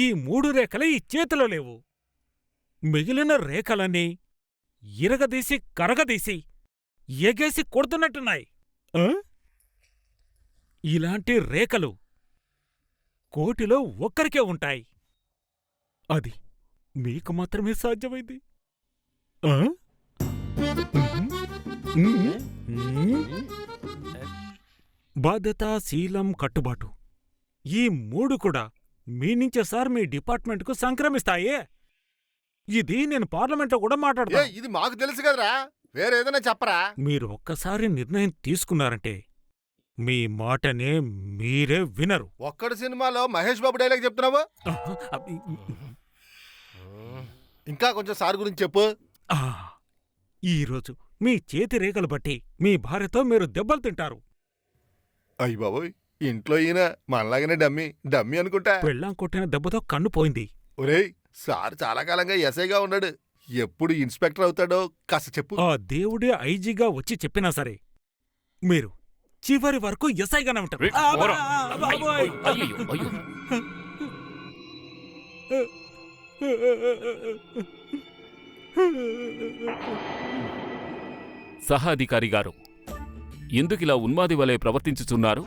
ఈ 3 రేఖలు ఈ చేతిలో లేవు. మిగిలిన రేఖలన్నీ ఇరగదీసి కరగదీసి ఎగేసి కొడుతున్నట్టున్నాయి. ఇలాంటి రేఖలు కోటిలో ఒక్కరికే ఉంటాయి. అది మీకు మాత్రమే సాధ్యమైంది. బాధ్యత, శీలం, కట్టుబాటు ఈ 3 కూడా మీ నుంచే సార్ మీ డిపార్ట్మెంట్కు సంక్రమిస్తాయే. ఇది నేను పార్లమెంట్లో కూడా మాట్లాడతా. ఇది మాకు తెలుసు కదరా, వేరేదైనా చెప్పరా? మీరు ఒక్కసారి నిర్ణయం తీసుకున్నారంటే మీ మాటనే మీరే వినరు. ఒక్కడు సినిమాలో మహేష్ బాబు డైలాగ్ చెప్తున్నావు. ఇంకా కొంచెం సార్ గురించి చెప్పు. ఈరోజు మీ చేతి రేఖలు బట్టి మీ భార్యతో మీరు దెబ్బలు తింటారు. అయ్య బాబోయ్, ఇంట్లో ఈయన మనలాగానే డమ్మి అనుకుంటా. పెళ్ళాం కొట్టిన దెబ్బతో కన్ను పోయింది. ఒరేయ్, సార్ చాలా కాలంగా ఎస్ఐగా ఉన్నాడు, ఎప్పుడు ఇన్స్పెక్టర్ అవుతాడో కాస్త చెప్పు. ఆ దేవుడే ఐజీగా వచ్చి చెప్పినా సరే మీరు చివరి వరకు ఎస్ఐగానే ఉంటారు. సహా అధికారి గారు, ఎందుకిలా ఉన్మాది వలె ప్రవర్తించుచున్నారు?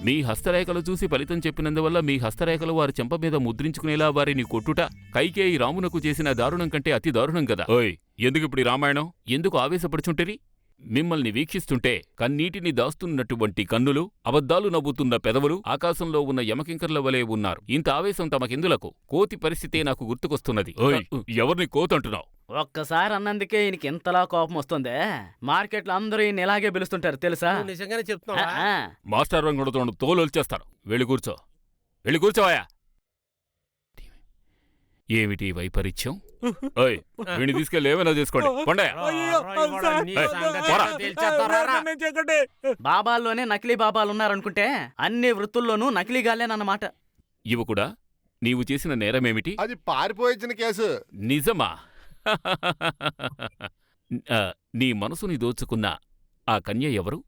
మీ హస్తరేఖలు చూసి ఫలితం చెప్పినందువల్ల మీ హస్తరేఖలు వారి చెంప మీద ముద్రించుకునేలా వారిని కొట్టుట కైకేయి రామునకు చేసిన దారుణం కంటే అతి దారుణం కదా. ఓయ్, ఎందుకిప్పుడు రామాయణం? ఎందుకు ఆవేశపడుచుంటిరి? మిమ్మల్ని వీక్షిస్తుంటే కన్నీటిని దాస్తున్నటువంటి కన్నులు, అబద్ధాలు నవ్వుతున్న పెదవులు, ఆకాశంలో ఉన్న యమకింకర్ల వలె ఉన్నారు. ఇంత ఆవేశం తమకెందులకు? కోతి పరిస్థితే నాకు గుర్తుకొస్తున్నది. ఓయ్, ఎవరిని కోతంటున్నావు? ఒక్కసారి అన్నందుకే ఈయనకి ఇంతలా కోపం వస్తుందే. మార్కెట్లో అందరూ ఈయన ఇలాగే పిలుస్తుంటారు తెలుసా? నిజంగానే చెప్తున్నా. మాస్టర్ రంగుడుతో తోలొల్చేస్తారు. వెళ్ళి కూర్చో, వెళ్ళి కూర్చోవయా. ఏమిటి వైపరీత్యం? ఓయ్, వీడిని తీసుకెళ్ళి ఏమైనా చేసుకోండి. బాబాల్లోనే నకిలీ బాబాలు ఉన్నారనుకుంటే అన్ని వృత్తుల్లోనూ నకిలీగాలేనన్నమాట. యువకుడా, నీవు చేసిన నేరమేమిటి? అది పారిపోయించిన కేసు. నిజమా? నీ మనసుని దోచుకున్న ఆ కన్య ఎవరు?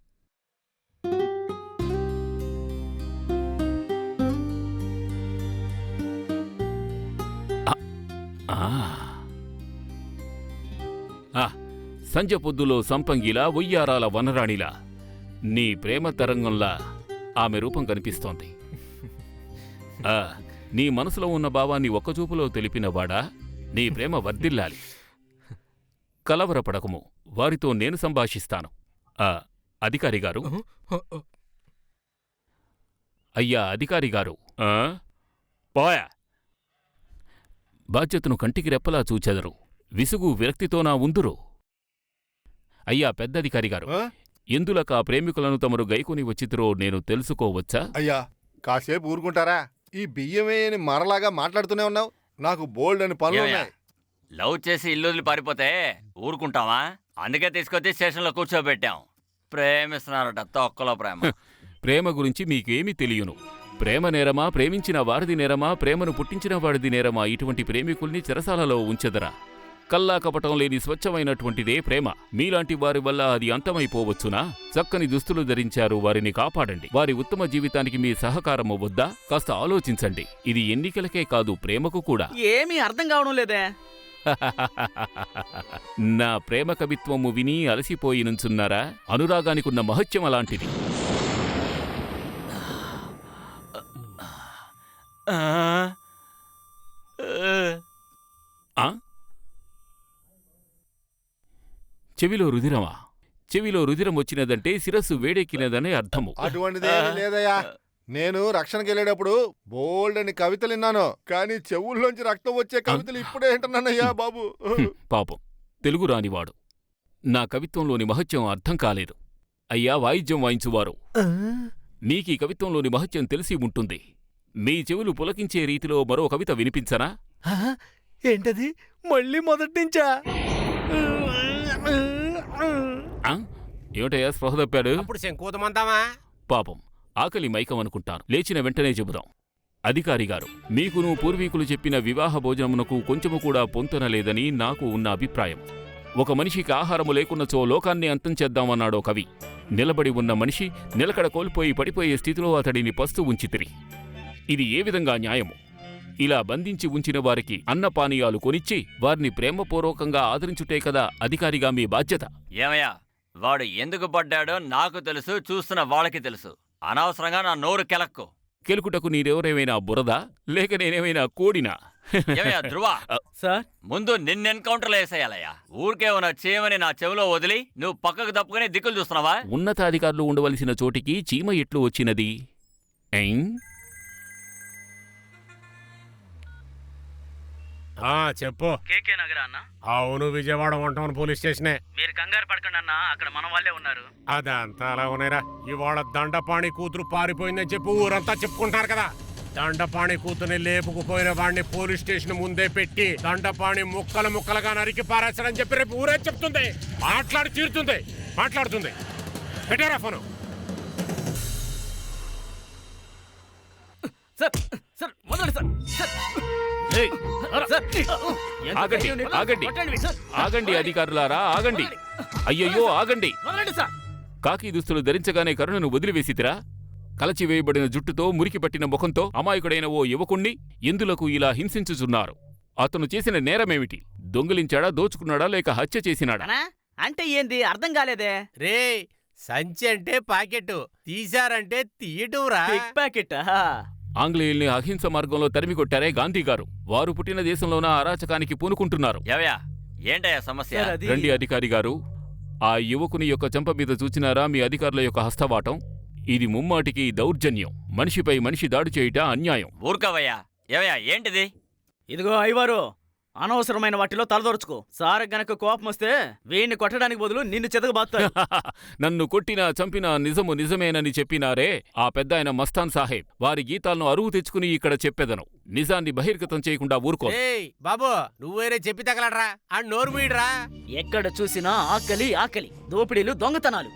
సంజ పొద్దులో సంపంగిలా, ఉయ్యారాల వనరాణిలా, నీ ప్రేమ తరంగంలా ఆమె రూపం కనిపిస్తోంది. నీ మనసులో ఉన్న భావాన్ని ఒక్కచూపులో తెలిపినవాడా, నీ ప్రేమ వర్ధిల్లాలి. కలవరపడకము, వారితో నేను సంభాషిస్తాను. అధికారిగారు, అయ్యా అధికారిగారు, పోయా. బాధ్యతను కంటికి రెప్పలా చూచెదరు, విసుగు విరక్తితో నా ఉందురు. అయ్యా పెద్దధికారిగారు, ఎందులకా ప్రేమికులను తమరు గైకొని వచ్చితిరో నేను తెలుసుకోవచ్చా? అయ్యా, కాసేపు ఊరుకుంటారా? ఈ బియ్యమే మరలాగా మాట్లాడుతూనే ఉన్నావు. నాకు బోల్డ్ అని పనులున్నాయి. లవ్ చేసి ఇల్లు పారిపోతే ఊరుకుంటావా? అందుకే తీసుకొచ్చి స్టేషన్లో కూర్చోబెట్టాం. ప్రేమిస్తున్నారట, తొక్కలో ప్రేమ. ప్రేమ గురించి మీకేమీ తెలియను. ప్రేమ నేరమా, ప్రేమించిన వారిది నేరమా, ప్రేమను పుట్టించిన వాడిది నేరమా? ఇటువంటి ప్రేమికుల్ని చెరసాలలో ఉంచెదరా? కల్లా కపటం లేని స్వచ్ఛమైనటువంటిదే ప్రేమ. మీలాంటి వారి వల్ల అది అంతమైపోవచ్చునా? చక్కని దుస్తులు ధరించారు, వారిని కాపాడండి. వారి ఉత్తమ జీవితానికి మీ సహకారము వద్దా? కాస్త ఆలోచించండి. ఇది ఎన్నికలకే కాదు, ప్రేమకు కూడా. ఏమీ అర్థం కావడం లేదే. నా ప్రేమ కవిత్వము విని అలసిపోయి నుంచున్నారా? అనురాగానికున్న మహత్యం అలాంటిది. చెవిలో రుధిరమా? చెవిలో రుధిరం వచ్చినదంటే శిరస్సు వేడెక్కినదనే అర్థము. అటువంటిదే లేదయ్యా. నేను రక్షణకి వెళ్ళేటప్పుడు బోల్డ్ అని కవితలు విన్నాను, కానీ చెవుల్లోంచి రక్తం వచ్చే కవితలు ఇప్పుడే వింటున్నానయ్యా బాబు. పాపం, తెలుగు రానివాడు. నా కవిత్వంలోని మహత్యం అర్థం కాలేదు. అయ్యా వాయిద్యం వాయించువారు, మీకీ కవిత్వంలోని మహత్యం తెలిసి ఉంటుంది. మీ చెవులు పులకించే రీతిలో మరో కవిత వినిపించనా? ఏంటది? మళ్ళీ మొదటించా? ఏమిటయ్యా స్పృహ తప్పాడు? అప్పుడు శంకూతమందామా? పాపం, ఆకలి మైకం అనుకుంటాను. లేచిన వెంటనే చెబుదాం. అధికారిగారు, మీకును పూర్వీకులు చెప్పిన వివాహ భోజనమునకు కొంచెము కూడా పొంతనలేదని నాకు ఉన్న అభిప్రాయం. ఒక మనిషికి ఆహారము లేకున్నచో లోకాన్ని అంతం చేద్దామన్నాడో కవి. నిలబడి ఉన్న మనిషి నిలకడ కోల్పోయి పడిపోయే స్థితిలో అతడిని పస్తు ఉంచితిరి. ఇది ఏ విధంగా న్యాయము? ఇలా బంధించి ఉంచిన వారికి అన్నపానీయాలు కొనిచ్చి వారిని ప్రేమపూర్వకంగా ఆదరించుటే కదా అధికారిగా మీ బాధ్యత. ఏమయ్యా వాడు ఎందుకు పడ్డాడో నాకు తెలుసు, చూస్తున్న వాళ్ళకి తెలుసు. అనవసరంగా నా నోరు కెలక్కు. కెలుకుటకు నీరెవరేమైనా బురదా లేక నేనేమైనా కోడినా? ఏమయ్యా ధ్రువ, సార్ ముందు నిన్ను ఎన్కౌంటర్లో వేసేయాలయ్యా. ఊరికే ఉన్న చేయమని నా చెవిలో వదిలి నువ్వు పక్కకు తప్పుకుని దిక్కులు చూస్తున్నావా? ఉన్నతాధికారులు ఉండవలసిన చోటికి చీమ ఎట్లు వచ్చినది? ఏం? చెప్పు. కేకే నగర్ అన్న. అవును, విజయవాడ వంటవన్ పోలీస్ స్టేషనే. మీరు కంగారు పడకండి అన్న, అక్కడ మన వాళ్ళే ఉన్నారు. అదంతా అలా ఉన్నాయిరా. ఇవాళ దండపాణి కూతురు పారిపోయిందని చెప్పి ఊరంతా చెప్పుకుంటారు కదా. దండపాణి కూతుర్ని లేపుకుపోయిన వాడిని పోలీస్ స్టేషన్ ముందే పెట్టి దండపాణి ముక్కలు ముక్కలుగా నరికి పారేస్తాడని చెప్పి రేపు ఊరే చెప్తుంది. మాట్లాడుతుంది. పెట్టారా ఫోను? సార్ సార్ వదలండి సార్. సార్ ఏయ్, సార్ ఎంత ఆగండి, ధైర్యం నీకు? ఆగండి. కొట్టండి సార్. ఆగండి అధికారులారా, ఆగండి. అయ్యయ్యో ఆగండి. వదలండి సార్. కాకి దుస్తులు ధరించగానే కరుణను వదిలివేసితిరా? కలచివేయబడిన జుట్టుతో మురికి పట్టిన ముఖంతో అమాయకుడైన ఓ యువకుణ్ణి ఎందులకు ఇలా హింసించుచున్నారు? అతను చేసిన నేరమేమిటి? దొంగిలించాడా, దోచుకున్నాడా, లేక హత్య చేసినాడా? అనా? అంటే ఏంది అర్థం కాలేదే. రే, సంచి అంటే పాకెట్, తీశారంటే తీయటంరా. Pick pocket. ఆంగ్లేయుల్ని అహింస మార్గంలో తరిమికొట్టారే గాంధీగారు. వారు పుట్టిన దేశంలోన అరాచకానికి పూనుకుంటున్నారు. ఏమయ్యా ఏంటయ్యా సమస్య? సార్, అది రండి అధికారి గారు, ఆ యువకుని యొక్క చెంప మీద చూచినారా మీ అధికారుల యొక్క హస్తవాటం? ఇది ముమ్మాటికి దౌర్జన్యం. మనిషిపై మనిషి దాడి చేయుట అన్యాయం. ఊరుకోవయ్యా. ఏమయ్యా ఏంటిది? ఇదిగో అయ్యవారు, అనవసరమైన వాటిలో తలదొరుచుకో. సార్ గనక కోపం వస్తే వీణ్ణి కొట్టడానికి బదులు నిన్ను చెదగబాస్తాడు. నన్ను కొట్టినా చంపినా నిజము నిజమేనని చెప్పినారే ఆ పెద్దాయన మస్తాన్ సాహెబ్. వారి గీతాలను అరువు తెచ్చుకుని ఇక్కడ చెప్పెదను. నిజాన్ని బహిర్గతం చేయకుండా ఊరుకో. ఏయ్ బాబు, నువ్వేరే చెప్పి తగలడ్రా. ఆ నోరు మీడ్రా. ఎక్కడ చూసినా ఆకలి ఆకలి, దోపిడీలు, దొంగతనాలు.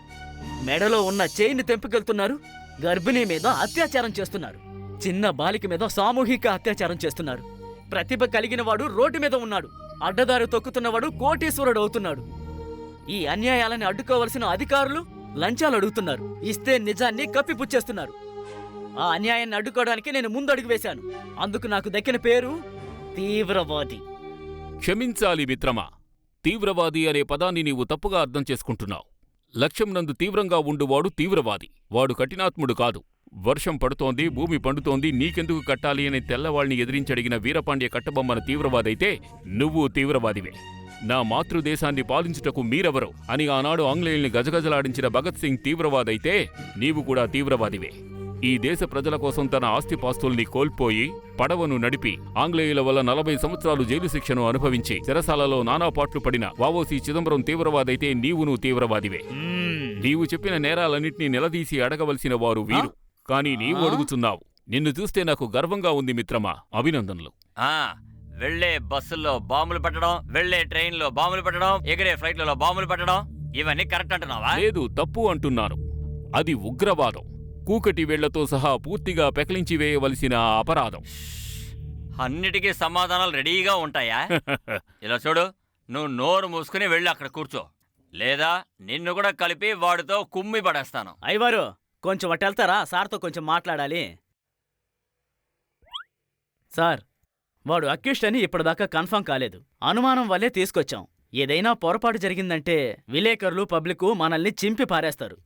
మెడలో ఉన్న చైన్ తెంపుకెళ్తున్నారు. గర్భిణీ మీద అత్యాచారం చేస్తున్నారు. చిన్న బాలిక మీద సామూహిక అత్యాచారం చేస్తున్నారు. ప్రతిభ కలిగినవాడు రోడ్డు మీద ఉన్నాడు. అడ్డదారి తొక్కుతున్నవాడు కోటీశ్వరుడు అవుతున్నాడు. ఈ అన్యాయాలని అడ్డుకోవలసిన అధికారులు లంచాలు అడుగుతున్నారు. ఇస్తే నిజాన్ని కప్పిపుచ్చేస్తున్నారు. ఆ అన్యాయాన్ని అడ్డుకోవడానికి నేను ముందడుగు వేశాను. అందుకు నాకు దక్కిన పేరు తీవ్రవాది. క్షమించాలి మిత్రమా, తీవ్రవాది అనే పదాన్ని నీవు తప్పుగా అర్థం చేసుకుంటున్నావు. లక్ష్యం నందు తీవ్రంగా ఉండువాడు తీవ్రవాది. వాడు కఠినాత్ముడు కాదు. వర్షం పడుతోంది, భూమి పండుతోంది, నీకెందుకు కట్టాలి అని తెల్లవాళ్ని ఎదిరించడిగిన వీరపాండ్య కట్టబొమ్మన తీవ్రవాదైతే నువ్వు తీవ్రవాదివే. నా మాతృదేశాన్ని పాలించుటకు మీరెవరో అని ఆనాడు ఆంగ్లేయుల్ని గజగజలాడించిన భగత్ సింగ్ తీవ్రవాదైతే నీవు కూడా తీవ్రవాదివే. ఈ దేశ ప్రజల కోసం తన ఆస్తిపాస్తుల్ని కోల్పోయి పడవను నడిపి ఆంగ్లేయుల వల్ల 40 సంవత్సరాలు జైలు శిక్షను అనుభవించి చెరసాలలో నానాపాట్లు పడిన వావోసి చిదంబరం తీవ్రవాదైతే నీవును తీవ్రవాదివే. నీవు చెప్పిన నేరాలన్నింటినీ నిలదీసి అడగవలసిన వారు వీరు. కానీ నీవు అడుగుతున్నావు. నిన్ను చూస్తే నాకు గర్వంగా ఉంది మిత్రమా. అభినందనలు. వెళ్లే బస్సుల్లో బాంబులు పెట్టడం, వెళ్లే ట్రైన్లో బాంబులు పెట్టడం, ఎగిరే ఫ్లైట్లలో బాంబులు పెట్టడం, ఇవన్నీ కరెక్ట్ అంటున్నావా? లేదు, తప్పు అంటున్నాను. అది ఉగ్రవాదం. కూకటి వేళ్లతో సహా పూర్తిగా పెకలించి వేయవలసిన అపరాధం. అన్నిటికీ సమాధానాలు రెడీగా ఉంటాయా? ఇలా చూడు, నువ్వు నోరు మూసుకుని వెళ్ళి అక్కడ కూర్చో, లేదా నిన్ను కూడా కలిపి వాడితో కుమ్మి పడేస్తాను. అయ్యవారు, కొంచెం అటు వెళ్తారా? సార్తో కొంచెం మాట్లాడాలి. సార్, వాడు అక్యూస్ట్ అని ఇప్పటిదాకా కన్ఫర్మ్ కాలేదు. అనుమానం వల్లే తీసుకొచ్చాం. ఏదైనా పొరపాటు జరిగిందంటే విలేకరులు, పబ్లిక్ మనల్ని చింపి పారేస్తారు.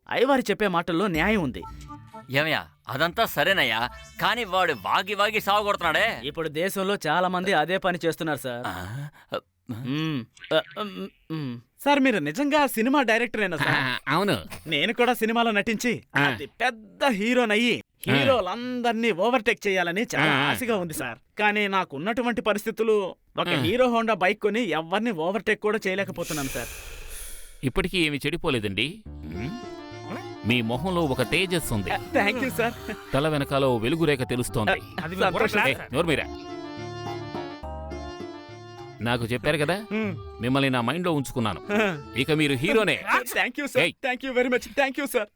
అయ్యవారు చెప్పే మాటల్లో న్యాయం ఉంది. ఏమయ్యా, అదంతా సరేనయ్యా, కానీ వాడు వాగి వాగి సాగుకొడుతున్నాడే. ఇప్పుడు దేశంలో చాలా మంది అదే పని చేస్తున్నారు సార్. సార్, మీరు నిజంగా సినిమా డైరెక్టరేనా సార్? అవును. నేను కూడా సినిమాలో నటించి అది పెద్ద హీరోనయ్యి హీరోలందరినీ ఓవర్టేక్ చేయాలని చాలా ఆశగా ఉంది సార్. కానీ నాకున్నటువంటి పరిస్థితులు ఒక హీరో హోండా బైక్ కొని ఎవరిని ఓవర్టేక్ కూడా చేయలేకపోతున్నాను సార్. ఇప్పటికీ ఏమి చెడిపోలేదండి. మీ మొహంలో ఒక తేజస్సు ఉంది. Thank you sir. తల వెనకాల ఓ వెలుగురేఖ తెలుస్తోంది. నోర్మీరా, నాకు చెప్పారు కదా, మిమ్మల్ని నా మైండ్లో ఉంచుకున్నాను. ఇక మీరు హీరోనే. Thank you sir. Thank you very much. Thank you sir.